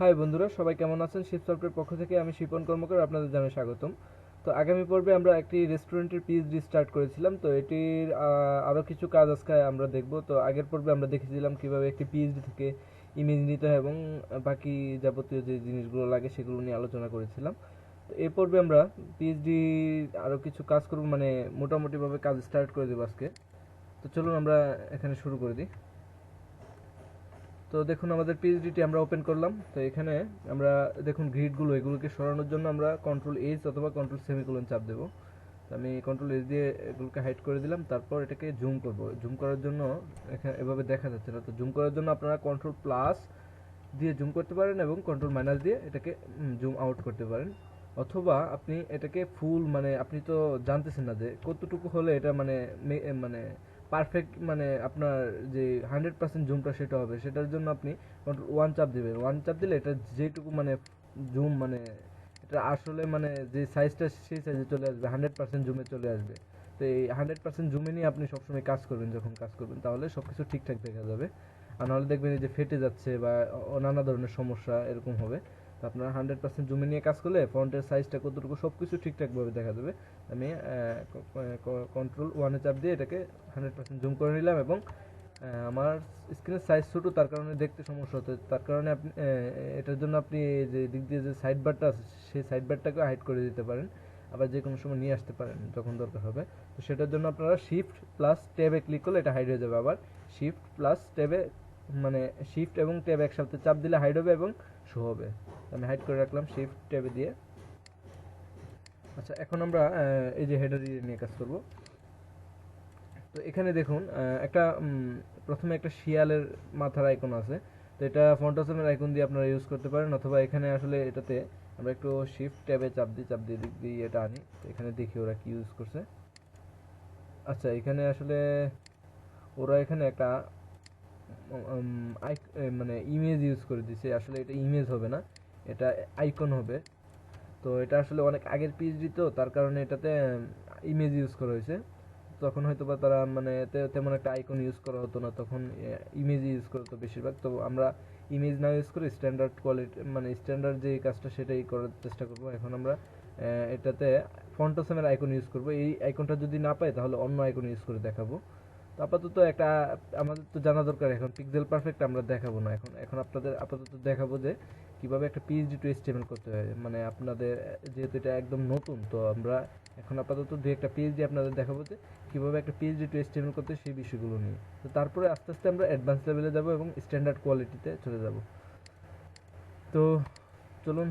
High বন্ধুরা, সবাই কেমন আছেন? শিপ সফটওয়্যার পক্ষ থেকে আমি শিপন কর্মকার আপনাদের জানাই স্বাগতম। তো আগামী পর্বে আমরা একটি রেস্টুরেন্টের পিএইচডি স্টার্ট করেছিলাম। তো এটির আরও কিছু কাজ আজকে আমরা দেখব। তো আগের পর্বে আমরা দেখেছিলাম কিভাবে একটি পিএইচডি থেকে ইমেজ নিতে হয় এবং বাকি যাবতীয় যে জিনিসগুলো লাগে সেগুলো নিয়ে আলোচনা করেছিলাম। তো এই পর্বে আমরা পিএইচডি আরও কিছু কাজ করব, মানে মোটামুটিভাবে কাজ স্টার্ট করে দেবো আজকে। তো চলুন আমরা এখানে শুরু করে দিই। তো দেখুন আমাদের পিএইচডিটি আমরা ওপেন করলাম। তো এখানে আমরা দেখুন গ্রিডগুলো, এগুলোকে সরানোর জন্য আমরা কন্ট্রোল এইচ অথবা কন্ট্রোল সেমিকোলন চাপ দেবো। তো আমি কন্ট্রোল এইচ দিয়ে এগুলোকে হাইড করে দিলাম। তারপর এটাকে জুম করব। জুম করার জন্য এখানে এভাবে দেখা যাচ্ছে না, তো জুম করার জন্য আপনারা কন্ট্রোল প্লাস দিয়ে জুম করতে পারেন এবং কন্ট্রোল মাইনাস দিয়ে এটাকে জুম আউট করতে পারেন। অথবা আপনি এটাকে ফুল, মানে আপনি তো জানতেছেন না যে কতটুকু হলে এটা মানে পারফেক্ট, মানে আপনার যে 100% জুমটা সেটা হবে, সেটার জন্য আপনি কন্ট্রোল ওয়ান চাপ দিবেন। ওয়ান চাপ দিলে এটা যেটুকু মানে জুম, মানে এটা আসলে মানে যে সাইজটা সেই সাইজে চলে আসবে, 100% জুমে চলে আসবে। তো এই 100% জুমে নিয়ে আপনি সবসময় কাজ করবেন, যখন কাজ করবেন তাহলে সব কিছু ঠিকঠাক দেখা যাবে। আর নাহলে দেখবেন এই যে ফেটে যাচ্ছে বা নানা ধরনের সমস্যা এরকম হবে। তো আপনারা 100% জুমে নিয়ে কাজ করলে ফন্টের সাইজটা কতটুকু সব কিছু ঠিকঠাকভাবে দেখা যাবে। আমি কন্ট্রোল ওয়ানে চাপ দিয়ে এটাকে 100% জুম করে নিলাম এবং আমার স্ক্রিনের সাইজ ছোটো, তার কারণে দেখতে সমস্যা হতো। তার কারণে আপনি এটার জন্য আপনি যে দিক দিয়ে যে সাইড বারটা আছে সেই সাইড বারটাকে হাইড করে দিতে পারেন, আবার যে কোনো সময় নিয়ে আসতে পারেন যখন দরকার হবে। তো সেটার জন্য আপনারা শিফট প্লাস ট্যাবে ক্লিক করলে এটা হাইড হয়ে যাবে। আবার শিফট প্লাস ট্যাবে, মানে শিফট এবং ট্যাব একসাথে চাপ দিলে হাইড হবে এবং শো হবে। আমি হাইড করে রাখলাম শিফট ট্যাবে দিয়ে। আচ্ছা, এখন আমরা এই যে হেডার নিয়ে কাজ করব। তো এখানে দেখুন একটা প্রথমে একটা শিয়ালের মাথার আইকন আছে। তো এটা ফন্টাসমের আইকন দিয়ে আপনারা ইউজ করতে পারেন, অথবা এখানে আসলে এটাতে আমরা একটু শিফট ট্যাবে চাপ দিয়ে দিক দিয়ে এটা আনি। তো এখানে দেখি ওরা কি ইউজ করছে। আচ্ছা, এখানে আসলে ওরা এখানে একটা মানে ইমেজ ইউজ করে দিছে। আসলে এটা ইমেজ হবে না, এটা আইকন হবে। তো এটা আসলে অনেক আগের পিএইচডি, তো তার কারণে এটাতে ইমেজ ইউজ করা হয়েছে। তখন হয়তো বা তারা মানে তেমন একটা আইকন ইউজ করা হতো না, তখন ইমেজ ইউজ করতো বেশিরভাগ। তো আমরা ইমেজ না ইউজ করে স্ট্যান্ডার্ড কোয়ালিটি, মানে স্ট্যান্ডার্ড যে কাজটা সেটাই করার চেষ্টা করব। এখন আমরা এটাতে ফন্টোসমের আইকন ইউজ করব। এই আইকনটা যদি না পাই তাহলে অন্য আইকন ইউজ করে দেখাবো। তো আপাতত একটা আমাদের তো জানা দরকার, এখন পিক্সেল পারফেক্ট আমরা দেখাবো না। এখন এখন আপনাদের আপাতত দেখাবো যে কিভাবে একটা পিএইচডি টু এইচটিএমএল করতে হয়। মানে আপনাদের যেহেতু এটা একদম নতুন, তো আমরা এখন আপাতত দু একটা পিএইচডি আপনাদের দেখাবো যে কীভাবে একটা পিএইচডি টু এইচটিএমএল করতে হয় সেই বিষয়গুলো নিয়ে। তো তারপরে আস্তে আস্তে আমরা অ্যাডভান্স লেভেলে যাব এবং স্ট্যান্ডার্ড কোয়ালিটিতে চলে যাব। তো চলুন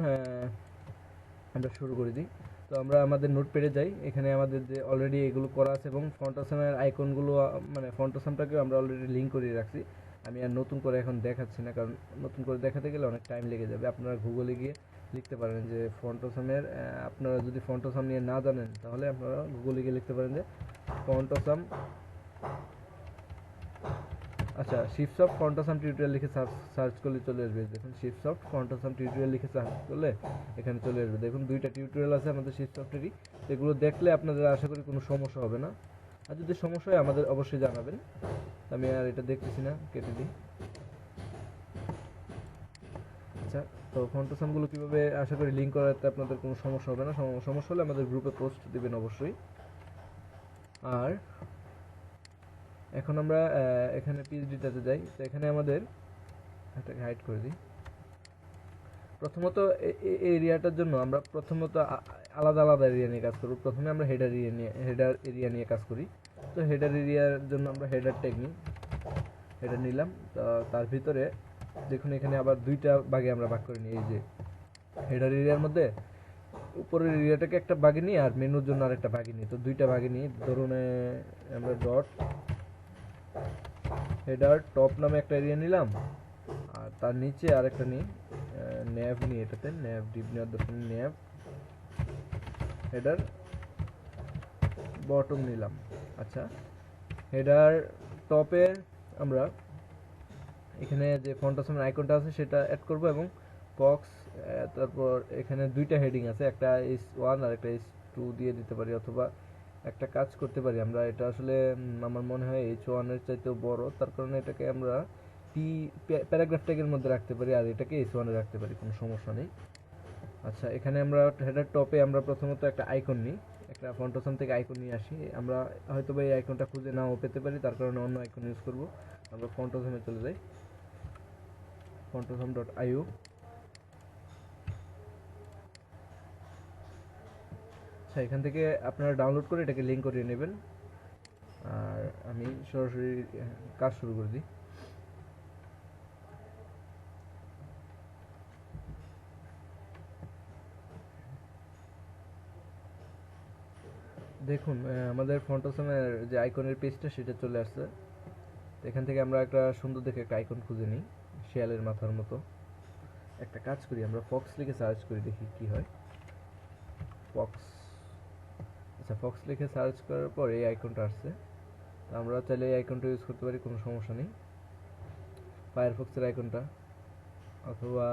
আমরা শুরু করে দিই। তো আমরা আমাদের নোটপ্যাডে যাই। এখানে আমাদের যে অলরেডি এগুলো করা আছে এবং ফন্টাসামের আইকনগুলো, মানে ফন্টাসামটাকেও আমরা অলরেডি লিঙ্ক করিয়ে রাখছি। আমি আর নতুন করে এখন দেখাচ্ছি না, কারণ নতুন করে দেখাতে গেলে অনেক টাইম লেগে যাবে। আপনারা গুগলে গিয়ে লিখতে পারেন যে ফন্টাসামের, আপনারা যদি ফন্টাসাম নিয়ে না জানেন তাহলে আপনারা গুগলে গিয়ে লিখতে পারেন যে ফন্টাসাম, আচ্ছা শিপসফট ফন্টাসাম টিউটোরিয়াল লিখে সার্চ করলে চলে আসবে। দেখুন শিপসফট ফন্টাসাম টিউটোরিয়াল লিখে সার্চ করলে এখানে চলে আসবে। দেখুন দুইটা টিউটোরিয়াল আছে আমাদের শিপসফটেরই। এগুলো দেখলে আপনাদের আশা করি কোনো সমস্যা হবে না। আর যদি সমস্যা হয় আমাদের অবশ্যই জানাবেন। আমি আর এটা দেখতেছি না, কেটে দিই। আচ্ছা, তো ফন্টাসামগুলো কীভাবে আশা করি লিঙ্ক করাতে আপনাদের কোনো সমস্যা হবে না। সমস্যা হলে আমাদের গ্রুপে পোস্ট দেবেন অবশ্যই। আর এখন আমরা এখানে পিএইচডিটাতে যাই। তো এখানে আমাদের এটাকে হাইড করে দিই। প্রথমত এই এরিয়াটার জন্য আমরা প্রথমত আলাদা আলাদা এরিয়া নিয়ে কাজ করব। প্রথমে আমরা হেডার এরিয়া নিয়ে কাজ করি। তো হেডার এরিয়ার জন্য আমরা হেডার ট্যাগ নিই, হেডার নিলাম। তো তার ভিতরে দেখুন এখানে আবার দুইটা ভাগে আমরা ভাগ করে নিই। এই যে হেডার এরিয়ার মধ্যে উপরের এরিয়াটাকে একটা ভাগে নিই আর মেনুর জন্য আরেকটা ভাগে নিই। তো দুইটা ভাগে নিই। ধরুন আমরা ডট হেডার টপ নামে একটা এরিয়া নিলাম, আর তার নিচে আরেকটা নিই ন্যাভ নিই। এটাতে ন্যাভ ডিপ নেওয়ার দরকার, ন্যাভ হেডার বটম নিলাম। আচ্ছা, হেডার টপে আমরা এখানে যে ফন্টাসামের আইকনটা আছে সেটা অ্যাড করব এবং বক্স, তারপর এখানে দুইটা হেডিং আছে, একটা S1 আর একটা S2 দিয়ে দিতে পারি, অথবা একটা কাজ করতে পারি আমরা। এটা আসলে আমার মনে হয় H1 এর চাইতেও বড়, তার কারণে এটাকে আমরা P পি প্যারাগ্রাফ ট্যাগের মধ্যে রাখতে পারি, আর এটাকে H1 এ রাখতে পারি, কোনো সমস্যা নেই। আচ্ছা, এখানে আমরা হেডার টপে আমরা প্রথমত একটা আইকন নিই, একটা ফন্টোসাম থেকে আইকন নিয়ে আসি। আমরা হয়তো বা এই আইকনটা খুঁজে নাও পেতে পারি, তার কারণে অন্য আইকন ইউজ করব। আমরা ফন্টোসামে চলে যাই, fontosam.io। আচ্ছা, এখান থেকে আপনারা ডাউনলোড করে এটাকে লিঙ্ক করিয়ে নেবেন, আর আমি সরাসরি কাজ শুরু করে দিই। দেখুন আমাদের ফন্টোসামের যে আইকনের পেজটা সেটা চলে আসছে। এখান থেকে আমরা একটা সুন্দর দেখে একটা আইকন খুঁজে নিই, শিয়ালের মাথার মতো। একটা কাজ করি, আমরা ফক্স লিখে সার্চ করি, দেখি কি হয়। ফক্স, আচ্ছা ফক্স লিখে সার্চ করার পর এই আইকনটা আসছে। আমরা চাইলে এই আইকনটা ইউজ করতে পারি, কোনো সমস্যা নেই। ফায়ারফক্সের আইকনটা, অথবা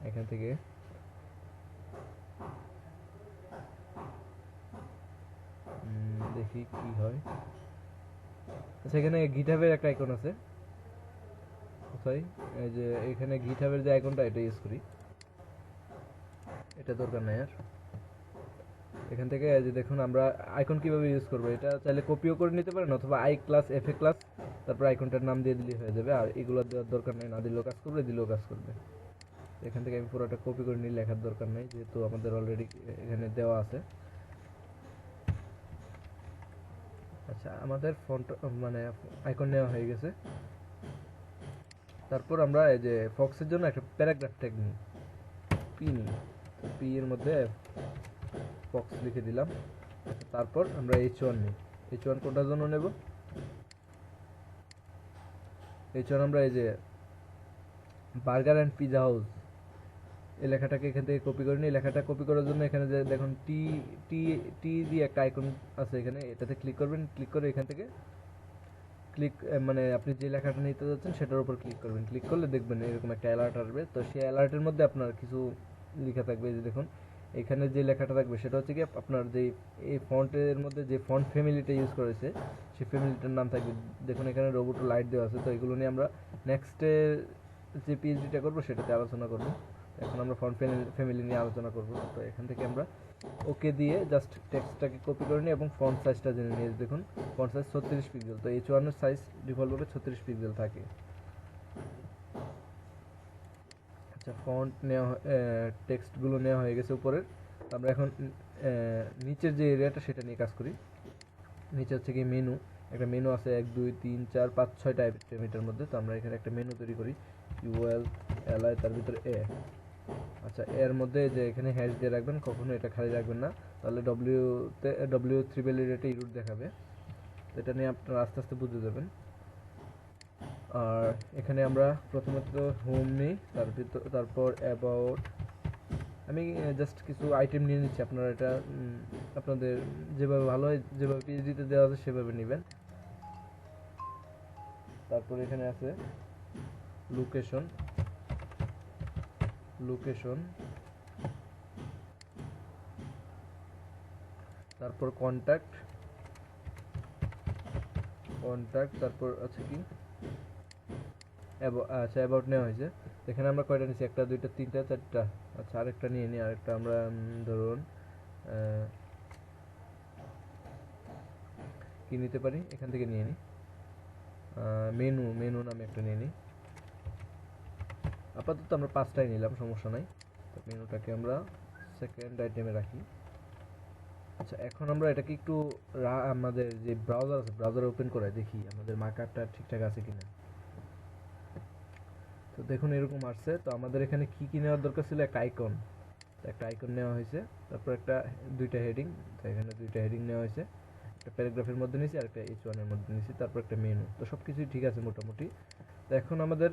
এখান থেকে দেখি কি হয়। আচ্ছা, এখানে গিটহাবের একটা আইকন আছে, কোথায়, এই যে এখানে গিটহাবের যে আইকনটা, এটা ইউজ করি, এটা দরকার নাই আর। এখান থেকে যে দেখুন আমরা আইকন কিভাবে ইউজ করবো, এটা চাইলে কপিও করে নিতে পারেন, অথবা I class F A class তারপর আইকনটার নাম দিয়ে দিলেই হয়ে যাবে। আর এগুলো দেওয়ার দরকার নেই, না দিলেও কাজ করবে, দিলেও কাজ করবে। এখান থেকে আমি পুরোটা কপি করে নিয়ে লেখার দরকার নেই, যেহেতু আমাদের অলরেডি এখানে দেওয়া আছে। আচ্ছা, আমাদের ফন্ট মানে আইকন নেওয়া হয়ে গেছে। তারপর আমরা এই যে ফক্সের জন্য একটা প্যারাগ্রাফ ট্যাগ নিই, পি নিই, পি এর মধ্যে ফক্স লিখে দিলাম। তারপর আমরা H1 নিই, H1 কোনটার জন্য নেব, H1 আমরা এই যে বার্গার অ্যান্ড পিজা হাউস এই লেখাটাকে এখান থেকে কপি করে নিই। লেখাটা কপি করার জন্য এখানে যে দেখুন টি টি টি দিয়ে একটা আইকন আছে, এখানে এটাতে ক্লিক করবেন। ক্লিক করে এখান থেকে ক্লিক মানে আপনি যে লেখাটা নিতে যাচ্ছেন সেটার উপর ক্লিক করবেন। ক্লিক করলে দেখবেন এরকম একটা অ্যালার্ট আসবে। তো সেই অ্যালার্টের মধ্যে আপনার কিছু লেখা থাকবে, এই যে দেখুন এখানে যে লেখাটা থাকবে সেটা হচ্ছে কি আপনার যে এই ফন্টের মধ্যে যে ফন্ট ফ্যামিলিটা ইউজ করেছে সেই ফ্যামিলিটার নাম থাকবে। দেখুন এখানে রোবট লাইট দেওয়া আছে। তো এগুলো নিয়ে আমরা নেক্সটে যে পিএইচডিটা করবো সেটাতে আলোচনা করব। এখন আমরা ফন্ট ফ্যামিলি নিয়ে আলোচনা করব। তো এখান থেকে আমরা ওকে দিয়ে জাস্ট টেক্সটটাকে কপি করে নিই এবং ফন্ট সাইজটা জেনে নিই। দেখুন ফন্ট সাইজ 36 পিক্সেল। তো H1 এর সাইজ ডিফল্টভাবে 36 পিক্সেল থাকে। আচ্ছা, ফন্ট নেওয়া টেক্সটগুলো নেওয়া হয়ে গেছে উপরের। আমরা এখন নিচের যে এরিয়াটা সেটা নিয়ে কাজ করি। নিচে হচ্ছে কি মেনু, একটা মেনু আছে 1 2 3 4 5 6টা আইটেমের মধ্যে। তো আমরা এখানে একটা মেনু তৈরি করি, ইউএল এলআই তার ভিতরে এ। আচ্ছা, এর মধ্যে যে এখানে হ্যাশ দিয়ে রাখবেন, কখনো এটা খালি রাখবেন না, তাহলে ডব্লিউ থ্রি ভ্যালির এটা ইরর দেখাবে। তো এটা নিয়ে আপনারা আস্তে আস্তে বুঝে যাবেন। আর এখানে আমরা প্রথমত হোম নিই, তারপর অ্যাবাউট। আমি জাস্ট কিছু আইটেম নিয়ে নিচ্ছি, আপনারা এটা আপনাদের যেভাবে ভালো হয়, যেভাবে পিএইচডিতে দেওয়া আছে সেভাবে নেবেন। তারপর এখানে আছে লোকেশন, তারপর কন্ট্যাক্ট, তারপর আছে কি আচ্ছা অ্যাবাউট নেওয়া হয়েছে। এখানে আমরা কয়টা নিচ্ছি, 1 2 3 4 4টা। আচ্ছা, আরেকটা নিয়ে নিই, আরেকটা আমরা ধরুন কি নিতে পারি, এখান থেকে নিয়ে নিই মেনু নামে একটা নিয়ে নিই। আপাতত আমরা 5টাই নিলাম, সমস্যা নাই। তো মেনুটাকে আমরা সেকেন্ড আইটেমে রাখি। আচ্ছা, এখন আমরা এটাকে একটু আমাদের যে ব্রাউজার আছে ব্রাউজারে ওপেন করে দেখি আমাদের মার্কআপটা ঠিকঠাক আছে কিনা। তো দেখুন এরকম আসছে। তো আমাদের এখানে কি কি নেওয়ার দরকার ছিল, একটা আইকন, একটা আইকন নেওয়া হয়েছে। তারপর দুইটা হেডিং, তো এখানে দুইটা হেডিং নেওয়া হয়েছে, একটা প্যারাগ্রাফের মধ্যে নিয়েছি আর একটা H1 এর মধ্যে নিয়েছি। তারপর একটা মেনু। তো সব কিছুই ঠিক আছে মোটামুটি। তো এখন আমাদের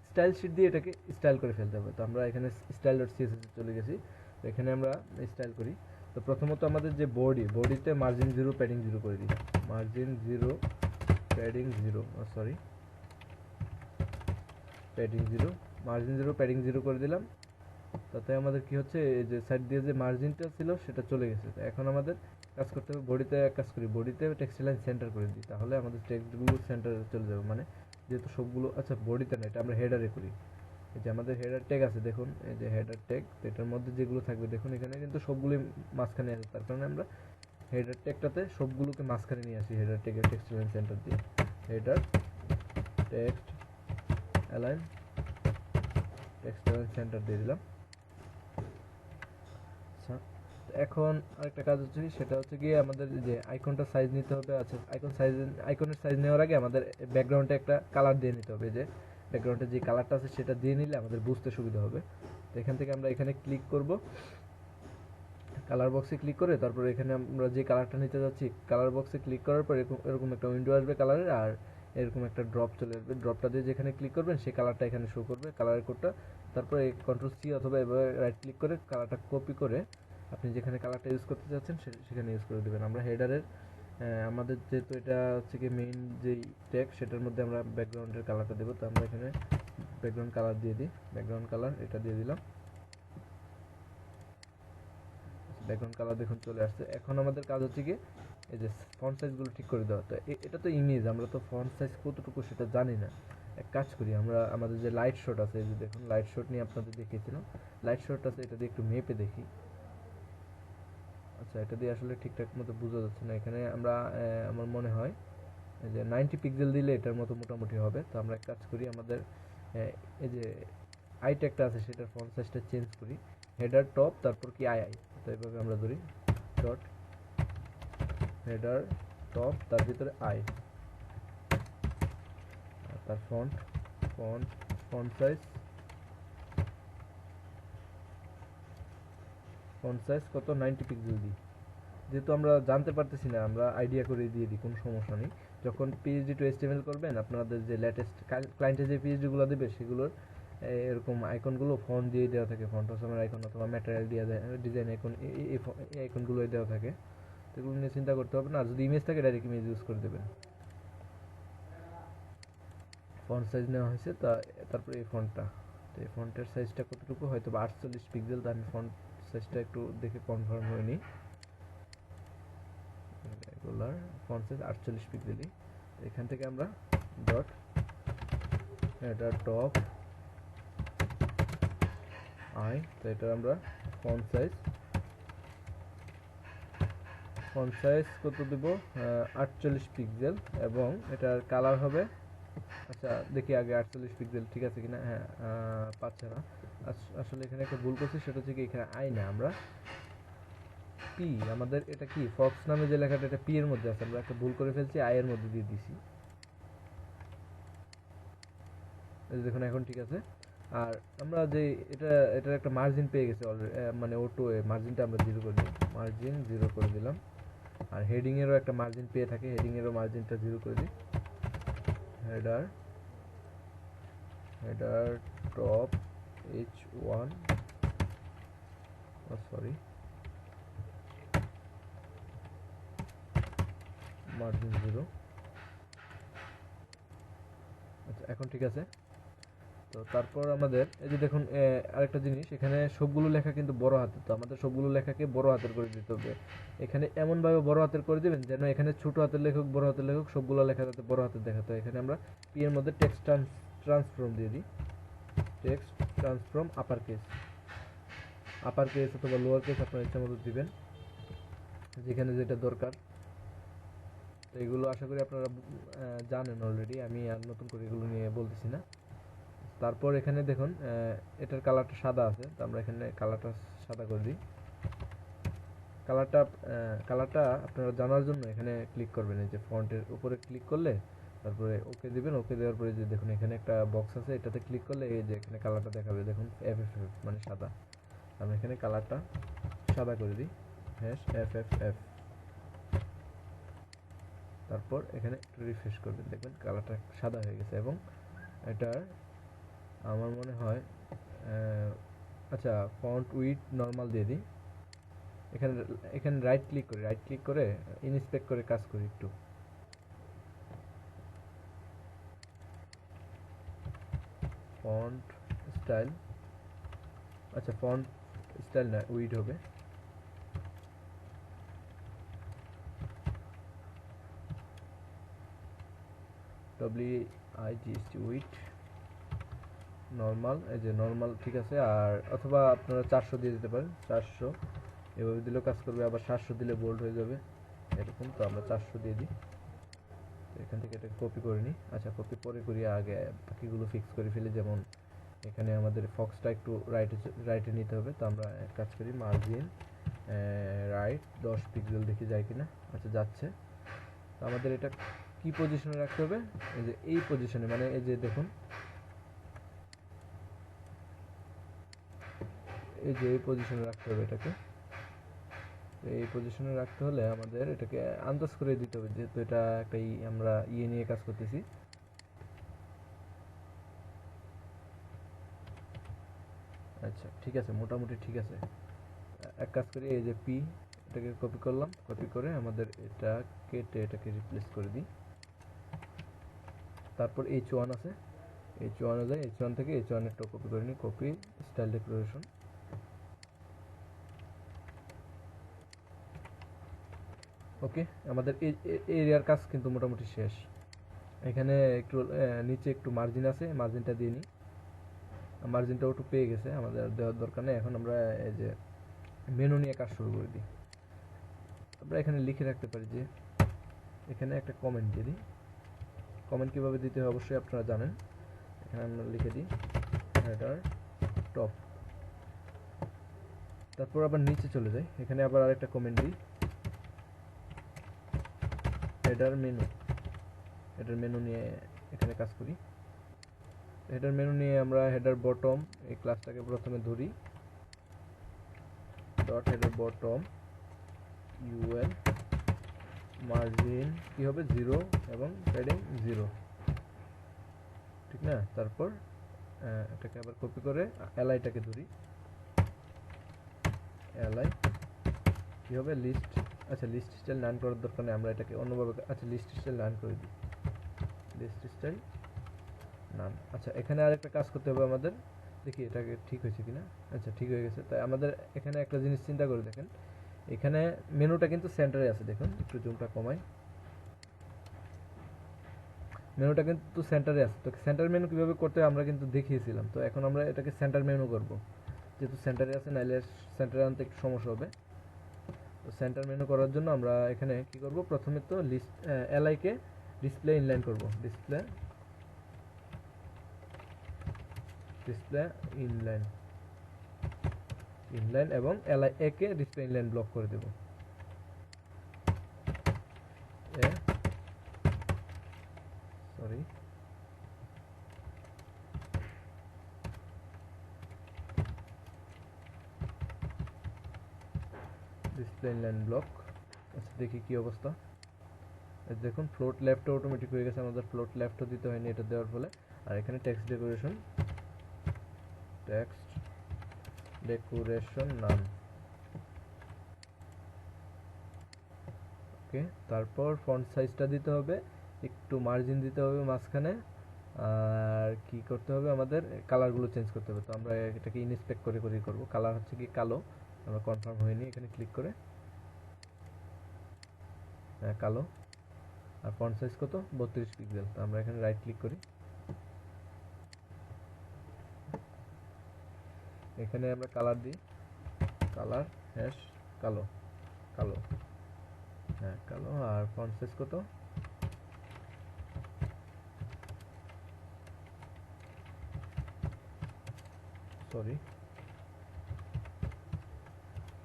স্টাইল শিট দিয়ে এটাকে স্টাইল করে ফেলতে হবে। তো আমরা এখানে style.css এ চলে গেছি। তো এখানে আমরা স্টাইল করি। তো প্রথমত আমাদের যে বডিতে মার্জিন 0 প্যাডিং 0 করে দিই, margin 0 padding 0 sorry padding 0, margin 0 padding 0 করে দিলাম। তাতে আমাদের কি হচ্ছে, এই যে সাইড দিয়ে যে মার্জিনটা ছিল সেটা চলে গেছে। এখন আমাদের কাজ করতে হবে বডিতে, কাজ করি বডিতে টেক্সট লাইন সেন্টার করে দিই, তাহলে আমাদের টেক্সটগুলো সেন্টারে চলে যাবে, মানে যেহেতু সবগুলো, আচ্ছা বডিতে না, এটা আমরা হেডারে করি। এই যে আমাদের হেডার ট্যাগ আছে দেখুন, এই যে হেডার ট্যাগ, এটার মধ্যে যেগুলো থাকবে দেখুন এখানে কিন্তু সবগুলোই মাঝখানে আছে, তার কারণে আমরা হেডার ট্যাগটাতে সবগুলোকে মাঝখানে নিয়ে আসি হেডার ট্যাগের টেক্সট অ্যালাইন সেন্টার দিয়ে। Header text align text align centre দিয়ে দিলাম। আচ্ছা, এখন আরেকটা কাজ হচ্ছে সেটা হচ্ছে গিয়ে আমাদের যে আইকনটা সাইজ নিতে হবে। আচ্ছা, আইকনের সাইজ নেওয়ার আগে আমাদের ব্যাকগ্রাউন্ডে একটা কালার দিয়ে নিতে হবে। যে ব্যাকগ্রাউন্ডে যে কালারটা আছে সেটা দিয়ে নিলে আমাদের বুঝতে সুবিধা হবে। তো এখান থেকে আমরা এখানে ক্লিক করব, কালার বক্সে ক্লিক করে তারপরে এখানে আমরা যে কালারটা নিতে যাচ্ছি কালার বক্সে ক্লিক করার পর এরকম একটা উইন্ডো আসবে কালারের, আর এরকম একটা ড্রপ চলে আসবে। ড্রপটা দিয়ে যেখানে ক্লিক করবেন সেই কালারটা এখানে শো করবে, কালারের কোডটা। তারপরে কন্ট্রোল সি অথবা এভাবে রাইট ক্লিক করে কালারটা কপি করে আপনি যেখানে কালারটা ইউজ করতে চাচ্ছেন সেখানে ইউজ করে দেবেন। আমরা হেডারের আমাদের যেহেতু এটা হচ্ছে কি মেইন যেই ট্যাগ, সেটার মধ্যে আমরা ব্যাকগ্রাউন্ডের কালারটা দেবো। তো আমরা এখানে ব্যাকগ্রাউন্ড কালার দিয়ে দিই, ব্যাকগ্রাউন্ড কালার এটা দিয়ে দিলাম। ব্যাকগ্রাউন্ড কালার দেখুন চলে আসছে। এখন আমাদের কাজ হচ্ছে কি এই যে ফন্ট সাইজগুলো ঠিক করে দেওয়া। তো এটা তো ইমেজ, আমরা তো ফন্ট সাইজ কতটুকু সেটা জানি না। এক কাজ করি, আমরা আমাদের যে লাইট শট আছে, এই যে দেখুন লাইট শট নিয়ে আপনাদের দেখিয়েছিলাম, লাইট শট আছে, এটা দিয়ে একটু মেপে দেখি। আচ্ছা, এটা দিয়ে আসলে ঠিকঠাক মতো বোঝা যাচ্ছে না। এখানে আমরা আমার মনে হয় যে 90 পিক্সেল দিলে এটার মতো মোটামুটি হবে। তো আমরা এক কাজ করি, আমাদের এই যে আই ট্যাগটা আছে সেটার ফন্ট সাইজটা চেঞ্জ করি, হেডার টপ তারপর কি আই আই, তো এইভাবে আমরা ধরি ডট হেডার টপ তার ভিতরে আই, তার ফন্ট ফন্ট ফন্ট সাইজ কত 90 পিক্সেল দিই। যেহেতু আমরা জানতে পারতেছি না, আমরা আইডিয়া করে দিয়ে দিই, কোনো সমস্যা নেই। যখন পিএইচডি টু এইচটিএমএল করবেন, আপনাদের যে লেটেস্ট ক্লায়েন্টে যে পিএইচডিগুলো দেবে সেগুলোর এরকম আইকনগুলো ফন্ট দিয়ে দেওয়া থাকে, ফন্ট অসমের আইকন অথবা ম্যাটেরিয়াল দিয়ে ডিজাইন আইকন, এই আইকনগুলোই দেওয়া থাকে। তো এগুলো নিয়ে চিন্তা করতে হবে না। আর যদি ইমেজ থাকে ডাইরেক্ট ইমেজ ইউজ করে দেবেন। ফন্ট সাইজ নেওয়া হয়েছে, তারপরে এই ফন্টটা, তো এই ফন্টের সাইজটা কতটুকু, হয়তো বা 48 পিক্সেল। তো আমি ফন্ট সাইজটা একটু দেখে কনফার্ম হয়ে নিই। Regular font size 48 পিক্সেলই। এখান থেকে আমরা ডট হেডার টপ আই, তো এটা আমরা ফন্ট সাইজ কত দেব, 48 পিক্সেল, এবং এটার কালার হবে, আচ্ছা দেখি আগে 48 পিক্সেল ঠিক আছে কিনা। হ্যাঁ, পাচ্ছে না। আসলে এখানে একটা ভুল করছি, সেটা হচ্ছে কি এখানে আই না, আমরা পি, আমাদের এটা কি ফক্স নামে যে লেখাটা এটা পি এর মধ্যে আছে, আমরা একটা ভুল করে ফেলছি, আই এর মধ্যে দিয়ে দিছি। দেখুন এখন ঠিক আছে। আর আমরা যে এটার একটা মার্জিন পেয়ে গেছি অলরেডি, মানে অটো মার্জিনটা আমরা 0 করে দিই, মার্জিন 0 করে দিলাম। আর হেডিং এরও একটা মার্জিন পেয়ে থাকে, হেডিং এরও মার্জিনটা 0 করে দিই। Header top H1, sorry margin 0। আচ্ছা এখন ঠিক আছে। তো তারপর আমাদের এই যে দেখুন আরেকটা জিনিস, এখানে সবগুলো লেখা কিন্তু বড় হাতের, তো আমাদের সবগুলো লেখাকে বড় হাতের করে দিতে হবে। এখানে এমনভাবে বড় হাতের করে দিবেন যেন এখানে ছোট হাতের লেখক বড় হাতের লেখক সবগুলো লেখা যাতে বড় হাতের দেখাতে হয়। এখানে আমরা পি এর মধ্যে টেক্সট ট্রান্সফর্ম দিয়ে দিই, টেক্সট ট্রান্সফর্ম আপার কেস অথবা লোয়ার কেস আপনার ইচ্ছা মতো দিবেন, যেখানে যেটা দরকার। তো এগুলো আশা করি আপনারা জানেন অলরেডি, আমি আর নতুন করে এগুলো নিয়ে বলতেছি না। তারপর এখানে দেখুন এটার কালারটা সাদা আছে, তো আমরা এখানে কালারটা সাদা করে দিই। কালারটা আপনারা জানার জন্য এখানে ক্লিক করবেন, এই যে ফন্টের উপরে ক্লিক করলে তারপরে ওকে দিবেন। ওকে দেওয়ার পরে যে দেখুন এখানে একটা বক্স আছে, এটাতে ক্লিক করলে এই যে এখানে কালারটা দেখাবে, দেখুন FFF মানে সাদা। আমরা এখানে কালারটা সাদা করে দিই, #FFF। তারপর এখানে একটু রিফ্রেশ করবেন, দেখবেন কালারটা সাদা হয়ে গেছে। এবং এটা আমার মনে হয় আচ্ছা ফন্ট উইডথ নরমাল দিয়ে দিই। এখানে এখানে রাইট ক্লিক করে ইনস্পেক্ট করে কাজ করি একটু। ফন্ট স্টাইল, আচ্ছা ফন্ট স্টাইল না উইড হবে, IGST উইথ নর্মাল, এই যে নর্মাল ঠিক আছে। আর অথবা আপনারা 400 দিয়ে দিতে পারেন, 400 এভাবে দিলেও কাজ করবে, আবার 700 দিলে বোল্ড হয়ে যাবে এরকম। তো আমরা 400 দিয়ে দিই। তো এখান থেকে এটা কপি করে নিই। আচ্ছা, কপি পরে করি, আগে বাকিগুলো ফিক্স করে ফেলি। যেমন এখানে আমাদের ফক্সটা একটু রাইটে নিতে হবে। তো আমরা এক কাজ করি, মার্জিন রাইট 10 পিক্সেল দেখি যায় কিনা। আচ্ছা, যাচ্ছে। তো আমাদের এটা কি পজিশনে রাখতে হবে? এই যে এই পজিশনে, মানে এই যে দেখুন, এই যে এই পজিশনে রাখতে হবে এটাকে। এই পজিশনে রাখতে হলে আমাদের এটাকে আন্দাজ করে দিতে হবে, যেহেতু এটা একটা আমরা নিয়ে কাজ করতেছি। আচ্ছা, ঠিক আছে, মোটামুটি ঠিক আছে। এক কাজ করি, এই যে পি, এটাকে কপি করলাম, কপি করে আমাদের এটা কেটে এটাকে রিপ্লেস করে দিই। তারপর H1 আছে, H1 যায়, H1 থেকে H1 একটা কপি করে নিই, কপি স্টাইল ডেকোরেশন। ওকে, আমাদের এই এরিয়ার কাজ কিন্তু মোটামুটি শেষ। এখানে একটু নিচে একটু মার্জিন আছে, মার্জিনটা দিয়ে নিই। মার্জিনটাও একটু পেয়ে গেছে, আমাদের দেওয়ার দরকার নেই। এখন আমরা এই যে মেনু নিয়ে কাজ শুরু করে দিই। আমরা এখানে লিখে রাখতে পারি যে এখানে একটা কমেন্ট দিয়ে দিই। কমেন্ট কীভাবে দিতে হয় অবশ্যই আপনারা জানেন। এখানে আমরা লিখে দিই হেডার টপ। তারপর আবার নিচে চলে যাই, এখানে আবার আরেকটা কমেন্ট দিই, হেডার মেনু। হেডার মেনু নিয়ে এখানে কাজ করি। হেডার মেনু নিয়ে আমরা হেডার বটম এই ক্লাসটাকে প্রথমে ধরি, dot header bottom UL margin কি হবে 0 এবং প্যাডিং 0, ঠিক না? তারপর এটাকে আবার কপি করে এলআইটাকে ধরি, এলআই কি হবে লিস্ট। আচ্ছা, লিস্ট স্টাইল নান করার দরকার নেই, আমরা এটাকে অন্যভাবে, আচ্ছা লিস্ট স্টাইল নান করে দিই, লিস্ট স্টাইল নান। আচ্ছা, এখানে আরেকটা কাজ করতে হবে আমাদের, দেখি এটাকে ঠিক হয়েছে কিনা। আচ্ছা, ঠিক হয়ে গেছে। তাই আমাদের এখানে একটা জিনিস চিন্তা করে দেখেন, এখানে মেনুটা কিন্তু সেন্টারে আছে, দেখুন একটু জুমটা কমাই, মেনুটা কিন্তু সেন্টারে আছে। তো সেন্টার মেনু কীভাবে করতে হয় আমরা কিন্তু দেখিয়েছিলাম। তো এখন আমরা এটাকে সেন্টার মেনু করব, যেহেতু সেন্টারে আছে, নাইলে সেন্টারে আনতে একটু সমস্যা হবে। তো সেন্টার মেনু করার জন্য আমরা এখানে কি করব, প্রথমে তো লিস্ট এলআইকে ডিসপ্লে ইনলাইন করব, ডিসপ্লে ইনলাইন, ইনলাইন এবং এলআই একে ডিসপ্লে ইনলাইন ব্লক করে দেব। এ সরি ডিসপ্লে ইনলাইন ব্লক। আচ্ছা, দেখি কি অবস্থা। দেখুন ফ্লোট লেফট অটোমেটিক হয়ে গেছে, আমাদের ফ্লোট লেফটও দিতে হয়নি এটা দেওয়ার ফলে। আর এখানে টেক্সট ডেকোরেশন, টেক্সট ডেকোরেশন নাম। ওকে, তারপর ফন্ট সাইজটা দিতে হবে, একটু মার্জিন দিতে হবে মাঝখানে। আর কি করতে হবে, আমাদের কালারগুলো চেঞ্জ করতে হবে। তো আমরা এটাকে ইনস্পেক্ট করে করেই করবো। কালার হচ্ছে কি কালো, আমরা কনফার্ম হয়নি, এখানে ক্লিক করে কালো। আর ফন্ট সাইজ কত, 32 পিক্সেল। তো আমরা এখানে রাইট ক্লিক করি, এখানে আমরা কালার দিই, কালার হ্যাশ কালো, কালো, হ্যাঁ কালো। আর ফন্ট সাইজ কত, সরি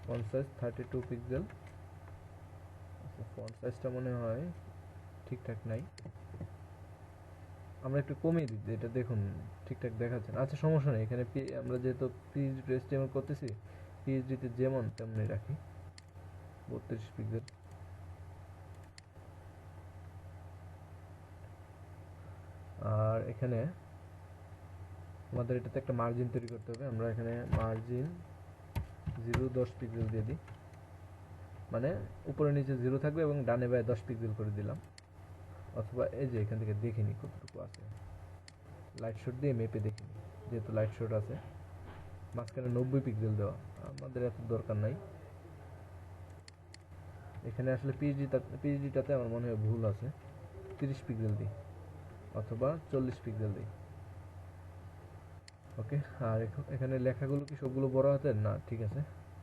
ফন্ট সাইজ 32 পিক্সেল। আচ্ছা, ফন্ট সাইজটা মনে হয় ঠিকঠাক নাই, আমরা একটু কমিয়ে দিচ্ছি, এটা দেখুন ঠিকঠাক দেখাচ্ছে না। আচ্ছা, সমস্যা নেই, এখানে আমরা যেহেতু পিএইচডি HTML করতেছি, পিএইচডিতে যেমন তেমনি রাখি, 32 পিক্সেল। আর এখানে আমাদের এটাতে একটা মার্জিন তৈরি করতে হবে, আমরা এখানে মার্জিন 10 পিক্সেল দিয়ে দিই, মানে উপরে নিচে 0 থাকবে এবং ডানে বায়ে 10 পিক্সেল করে দিলাম। অথবা এই যে এখান থেকে দেখে নিই কতটুকু আছে, লাইট শট দিয়ে মেপে দেখে নিই, যেহেতু লাইট শট আছে। মাঝখানে 90 পিক্সেল দেওয়া আমাদের এত দরকার নাই। এখানে আসলে পিএইচডিটাতে আমার মনে হয় ভুল আছে, 30 পিক্সেল দিই। অথবা 40 পিক্সেল দিই। ওকে, আর এখানে লেখাগুলো কি সবগুলো বড় হাতের? না, ঠিক আছে,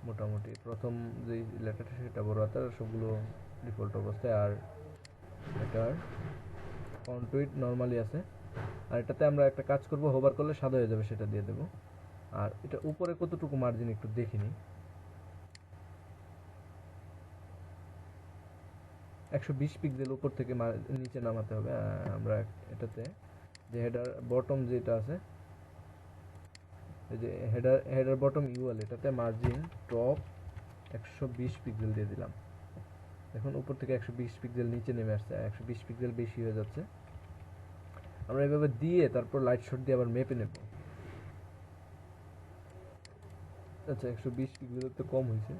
মোটামুটি প্রথম যে লেটারটা সেটা বড় হাতের, আর সবগুলো ডিফল্ট অবস্থায়। আর এটার ফন্ট উইডথ নর্মালি আছে। আর এটাতে আমরা একটা কাজ করব, হোভার করলে সাদা হয়ে যাবে, সেটা দিয়ে দেব। আর এটা উপরে কতটুকু মার্জিন একটু দেখিনি, 120 পিক্সেল উপর থেকে নিচে নামাতে হবে। আমরা এটাতে যে হেডার বটম যেটা আছে, এই যে হেডার বটম ইউএল, এটাতে মার্জিন টপ 120 পিক্সেল দিয়ে দিলাম। এখন উপর থেকে 120 পিক্সেল নিচে নেমে আসছে, 120 পিক্সেল বেশি হয়ে যাচ্ছে। আমরা এভাবে দিয়ে তারপর লাইট শট দিয়ে আবার মেপে নেব। আচ্ছা, 120 পিক্সেল তো কম হয়েছে,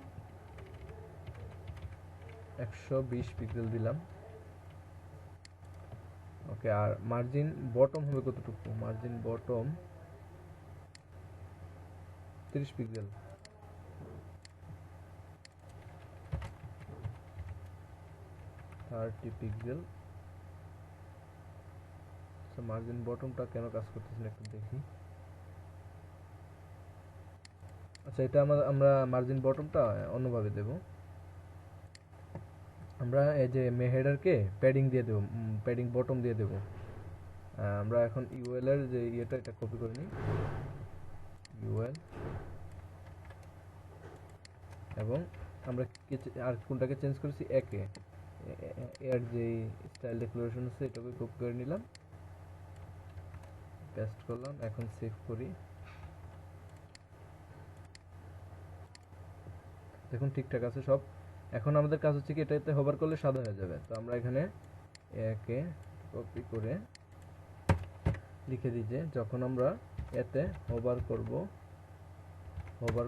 120 পিক্সেল দিলাম। ওকে, আর মার্জিন বটম হবে কতটুকু? Margin bottom 30 pixel. 30 পিক্সেল। আচ্ছা, মার্জিন বটমটা কেন কাজ করতেছে না একটু দেখি। আচ্ছা, এটা আমরা মার্জিন বটমটা অন্যভাবে দেব। আমরা এই যে হেডারকে প্যাডিং দিয়ে দেব, প্যাডিং বটম দিয়ে দেব। আমরা এখন ইউএল এর যে এটা কপি করে নিই, ইউএল, এবং আমরা আর কোনটাকে চেঞ্জ করেছি, একে এর যে স্টাইল ডেকোরেশন আছে এটাকে কপি করে নিলাম, পেস্ট করলাম। এখন সেভ করি, দেখুন ঠিকঠাক আছে সব। এখন আমাদের কাজ হচ্ছে কি, এটাতে হোভার করলে সাদা হয়ে যাবে। তো আমরা এখানে একে কপি করে লিখে দিই যে যখন আমরা এতে হোভার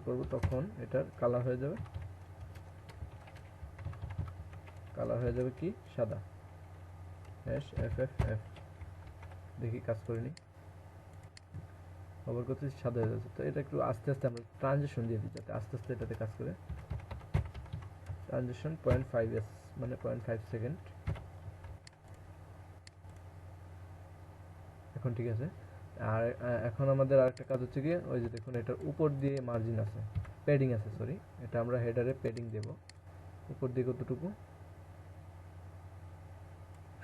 করব তখন এটার কালার হয়ে যাবে কি, সাদা। এফ দেখি কাজ করিনি, হোভার করতে সাদা হয়ে যাচ্ছে। তো এটা একটু আস্তে আস্তে আমরা ট্রানজিশন দিয়ে দিই, যাতে আস্তে আস্তে এটাতে কাজ করে। ট্রানজিশন 0.5s, মানে 0.5 সেকেন্ড। এখন ঠিক আছে। আর এখন আমাদের আরেকটা কাজ হচ্ছে কি, ওই যে দেখুন এটার উপর দিয়ে মার্জিন আছে, প্যাডিং আছে, সরি, এটা আমরা হেডারে প্যাডিং দেব। উপর দিয়ে কতটুকু?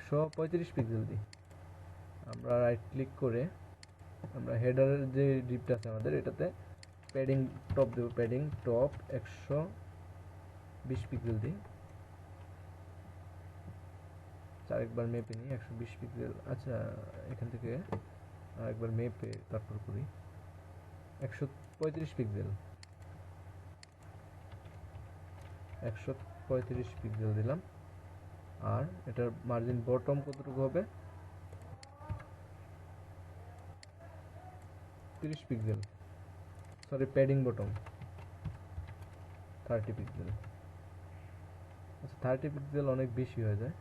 135 পিক্সেল দিই। আমরা রাইট ক্লিক করে আমরা হেডারের যে ডিপটা আছে আমাদের, এটাতে প্যাডিং টপ দেব, প্যাডিং টপ 120 পিক্সেল দিই। আরেকবার মেপে নিই, 120 পিক্সেল। আচ্ছা, এখান থেকে আরেকবার মেপে তারপর করি। 135 পিক্সেল, 135 পিক্সেল দিলাম। আর এটার মার্জিন বটম কতটুকু হবে? 30 pixel, sorry, padding bottom 30 pixel. আচ্ছা, 30 পিক্সেল অনেক বেশি হয়ে যায়,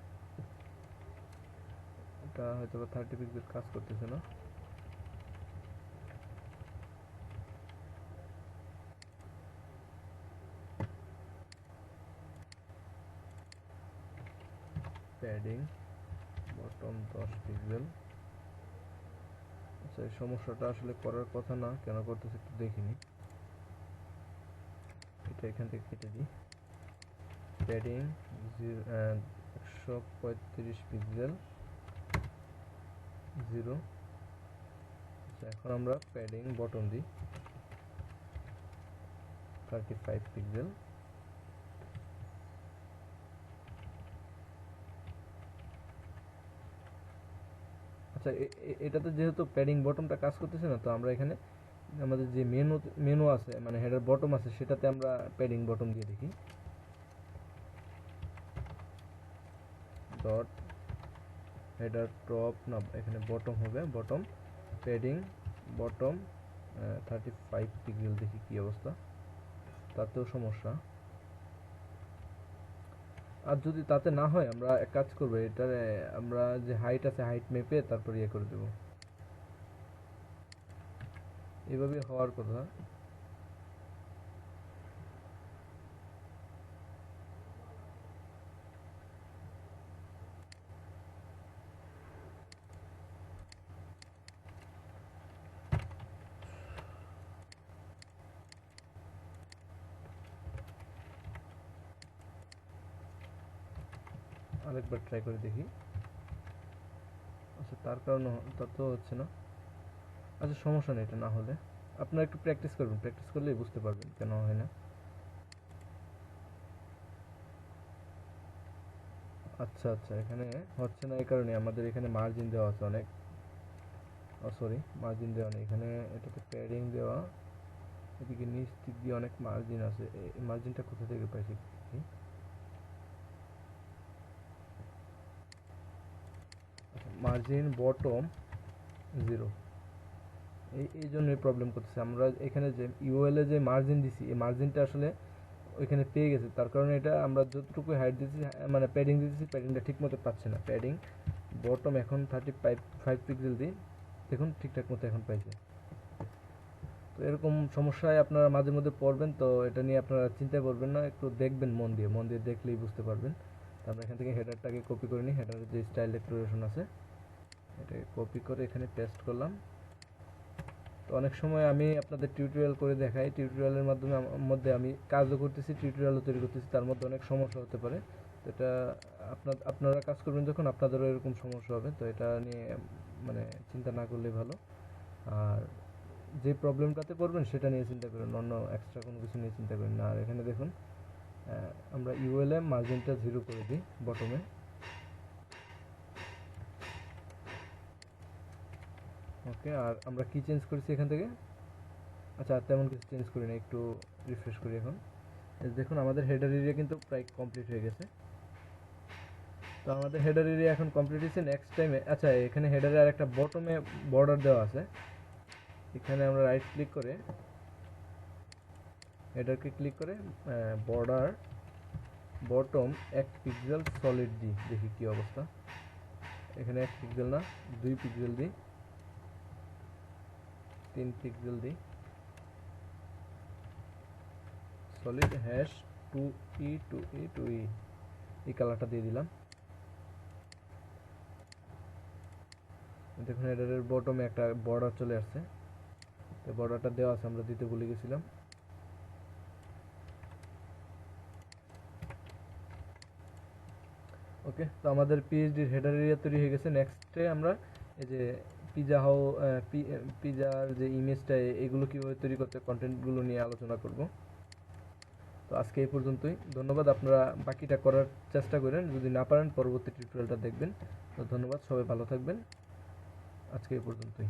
এটা হয়তো 30 পিক্সেল কাজ করতেছে না। Padding bottom 10 pixel. আচ্ছা, এই সমস্যাটা আসলে করার কথা না, কেন করতেছে একটু দেখিনি। এটা এখান থেকে কেটে দিই। Padding 135 pixel 0। আচ্ছা, এখন আমরা প্যাডিং বটম দিই 35 পিক্সেল। আচ্ছা, এটাতে যেহেতু প্যাডিং বটমটা কাজ করতেছে না, তো আমরা এখানে আমাদের যে মেনু আছে, মানে হেডার বটম আছে, সেটাতে আমরা প্যাডিং বটম দিয়ে দেখি। ডট হেডার টপ, না, এখানে বটম হবে, বটম প্যাডিং বটম 35 পিক্সেল, দেখি কি অবস্থা। তাতেও সমস্যা। আর যদি তাতে না হয়, আমরা এক কাজ করবো, এটার আমরা যে হাইট আছে, হাইট মেপে তারপর ইয়ে করে দেবো। এভাবে হওয়ার কথা। আরেকবার ট্রাই করে দেখি। আচ্ছা, তার কারণে তা তো হচ্ছে না। আচ্ছা, সমস্যা নেই, এটা না হলে আপনারা একটু প্র্যাকটিস করবেন, প্র্যাকটিস করলেই বুঝতে পারবেন কেন হয় না। আচ্ছা আচ্ছা, এখানে হচ্ছে না এই কারণে আমাদের এখানে মার্জিন দেওয়া আছে অনেক। সরি, মার্জিন দেওয়া নেই এখানে, এটাতে প্যাডিং দেওয়া। এদিকে নিচ দিক দিয়ে অনেক মার্জিন আছে, এই মার্জিনটা কোথা থেকে পাইছি দেখি। মার্জিন বটম 0, এই জন্যই প্রবলেম করতেছে। আমরা এখানে যে ইউএল এ যে মার্জিন দিছি, এই মার্জিনটা আসলে ওইখানে পেয়ে গেছে, তার কারণে এটা আমরা যতটুকু হাইট দিতেছি, মানে প্যাডিং দিতেছি, প্যাডিংটা ঠিক মতো পাচ্ছে না। প্যাডিং বটম এখন 35 পিক্সেল দিই, দেখুন ঠিকঠাক মতো এখন পাইছে। তো এরকম সমস্যায় আপনারা মাঝে মধ্যে পড়বেন, তো এটা নিয়ে আপনারা চিন্তা করবেন না, একটু দেখবেন মন দিয়ে, মন দিয়ে দেখলেই বুঝতে পারবেন। তো আমরা এখান থেকে হেডারটাকে কপি করে নিই, হেডারের যে স্টাইল ডেকোরেশন আছে এটাকে কপি করে এখানে পেস্ট করলাম। তো অনেক সময় আমি আপনাদের টিউটোরিয়াল করে দেখাই, টিউটোরিয়ালের মাধ্যমে মধ্যে আমি কাজও করতেছি, টিউটোরিয়ালও তৈরি করতেছি, তার মধ্যে অনেক সমস্যা হতে পারে। তো এটা আপনারা কাজ করবেন যখন আপনাদেরও এরকম সমস্যা হবে, তো এটা নিয়ে মানে চিন্তা না করলেই ভালো। আর যে প্রবলেমটাতে পড়বেন সেটা নিয়ে চিন্তা করেন, অন্য এক্সট্রা কোনো কিছু নিয়ে চিন্তা করেন না। আর এখানে দেখুন আমরা ইউএলএম মার্জিনটা 0 করে দিই বটমে। ওকে, আর আমরা কি চেঞ্জ করেছি এখান থেকে? আচ্ছা, তেমন কিছু চেঞ্জ করি না, একটু রিফ্রেশ করি এখন। দেখুন আমাদের হেডার এরিয়া কিন্তু প্রায় কমপ্লিট হয়ে গেছে। তো আমাদের হেডার এরিয়া এখন কমপ্লিট হয়েছে। নেক্সট টাইমে, আচ্ছা এখানে হেডারে আর একটা বটমে বর্ডার দেওয়া আছে, এখানে আমরা রাইট ক্লিক করে হেডারকে ক্লিক করে বর্ডার বটম 1 পিক্সেল সলিড দিই, দেখি কি অবস্থা। এখানে 1 পিক্সেল না, 2 পিক্সেল দিই, 3 পিক্সেল দিই, solid hash 2E 2E 2E, এই কালারটা দিয়ে দিলাম। দেখুন হেডারের বটমে একটা বর্ডার চলে আসছে, তো বর্ডারটা দেওয়া আছে, আমরা দিতে ভুলে গেছিলাম। ওকে, তো আমাদের পিএইচডির হেডার এরিয়া তৈরি হয়ে গেছে। নেক্সটে আমরা এই যে পিজার যে ইমেজটা, এগুলো কীভাবে তৈরি করতে, কন্টেন্টগুলো নিয়ে আলোচনা করব। তো আজকে এই পর্যন্তই, ধন্যবাদ। আপনারা বাকিটা করার চেষ্টা করেন, যদি না পারেন পরবর্তী টিউটোরিয়ালটা দেখবেন। তো ধন্যবাদ, সবাই ভালো থাকবেন, আজকে এই পর্যন্তই।